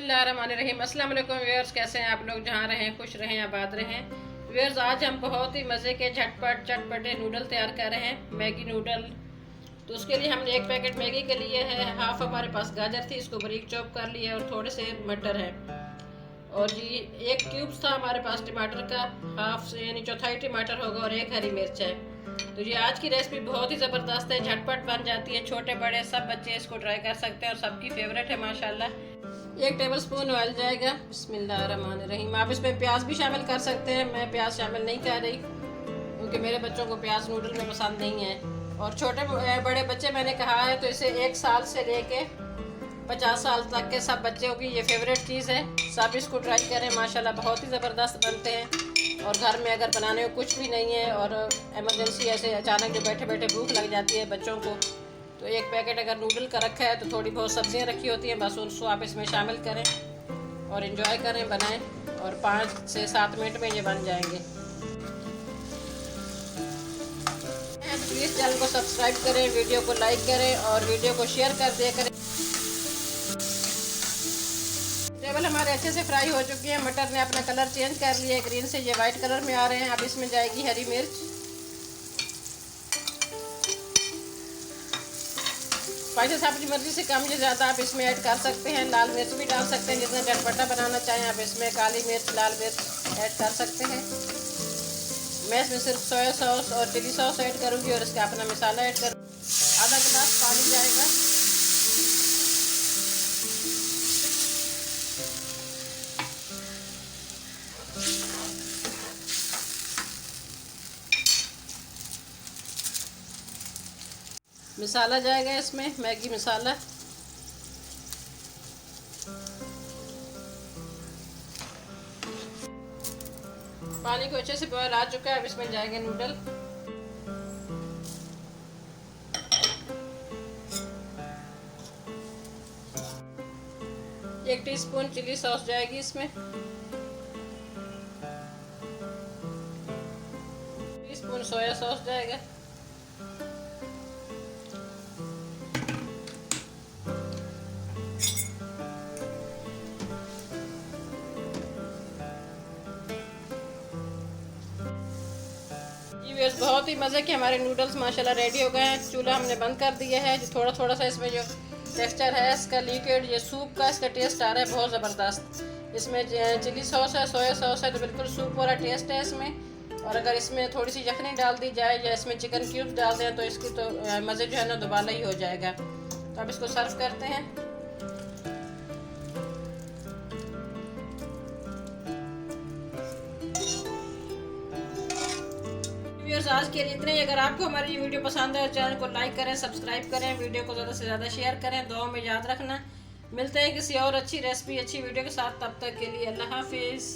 बिस्मिल्लाहिर्रहमानिर्रहीम। अस्सलाम वालेकुम व्यूअर्स, कैसे हैं आप लोग? जहाँ रहें खुश रहें, आबाद रहें। व्यूअर्स, आज हम बहुत ही मज़े के झटपट चटपटे नूडल तैयार कर रहे हैं, मैगी नूडल। तो उसके लिए हमने एक पैकेट मैगी के लिए है, हाफ हमारे पास गाजर थी, इसको बारीक चॉप कर लिया, और थोड़े से मटर है, और जी एक क्यूब्स था हमारे पास टमाटर का, हाफ से यानी चौथाई टमाटर होगा, और एक हरी मिर्च है। तो ये आज की रेसिपी बहुत ही ज़बरदस्त है, झटपट बन जाती है, छोटे बड़े सब बच्चे इसको ट्राई कर सकते हैं और सबकी फेवरेट है माशाल्लाह। 1 टेबलस्पून ऑयल जाएगा। बिस्मिल्लाहिर्रहमानिर्रहीम। आप इसमें प्याज भी शामिल कर सकते हैं, मैं प्याज शामिल नहीं कर रही क्योंकि मेरे बच्चों को प्याज नूडल में पसंद नहीं है, और छोटे बड़े बच्चे मैंने कहा है तो इसे 1 साल से लेके 50 साल तक के सब बच्चों की ये फेवरेट चीज़ है। सब इसको ट्राई करें, माशाल्लाह बहुत ही ज़बरदस्त बनते हैं। और घर में अगर बनाने को कुछ भी नहीं है और इमरजेंसी ऐसे अचानक जो बैठे बैठे भूख लग जाती है बच्चों को, तो एक पैकेट अगर नूडल का रखा है तो थोड़ी बहुत सब्जियां रखी होती हैं, बस उसको आप इसमें शामिल करें और इन्जॉय करें, बनाएं, और 5 से 7 मिनट में ये बन जाएंगे। प्लीज़ चैनल को सब्सक्राइब करें, वीडियो को लाइक करें और वीडियो को शेयर कर दिया करें। टेबल हमारे अच्छे से फ्राई हो चुकी है, मटर ने अपना कलर चेंज कर लिया है, ग्रीन से ये वाइट कलर में आ रहे हैं। अब इसमें जाएगी हरी मिर्च, स्पाइसेस अपनी मर्जी से कम या ज़्यादा आप इसमें ऐड कर सकते हैं। लाल मिर्च भी डाल सकते हैं, जितना चटपटा बनाना चाहें आप इसमें काली मिर्च लाल मिर्च ऐड कर सकते हैं। मैं इसमें सिर्फ सोया सॉस और चिली सॉस ऐड करूँगी और इसका अपना मसाला ऐड करूँगी। आधा गिलास पानी जाएगा। मसाला जाएगा इसमें, मैगी मसाला, पानी को अच्छे से बॉयल आ चुका है। अब इसमें जाएंगे नूडल। एक टीस्पून चिली सॉस जाएगी इसमें, टीस्पून सोया सॉस जाएगा, बहुत ही मज़े के हमारे नूडल्स माशाल्लाह रेडी हो गए हैं। चूल्हा हमने बंद कर दिया है। जो थोड़ा थोड़ा सा इसमें जो टेक्सचर है इसका लिक्विड, ये सूप का इसका टेस्ट आ रहा है बहुत ज़बरदस्त। इसमें चिली सॉस है, सोया सॉस है, तो बिल्कुल सूप वाला टेस्ट है इसमें। और अगर इसमें थोड़ी सी यखनी डाल दी जाए या इसमें चिकन क्यूब्स डाल दें तो इसकी तो मज़े जो है ना दोबारा ही हो जाएगा। तो अब इसको सर्व करते हैं। आज के लिए इतने ही। अगर आपको हमारी ये वीडियो पसंद है तो चैनल को लाइक करें, सब्सक्राइब करें, वीडियो को ज़्यादा से ज़्यादा शेयर करें, दुआ में याद रखना। मिलते हैं किसी और अच्छी रेसिपी अच्छी वीडियो के साथ, तब तक के लिए अल्लाह हाफिज़।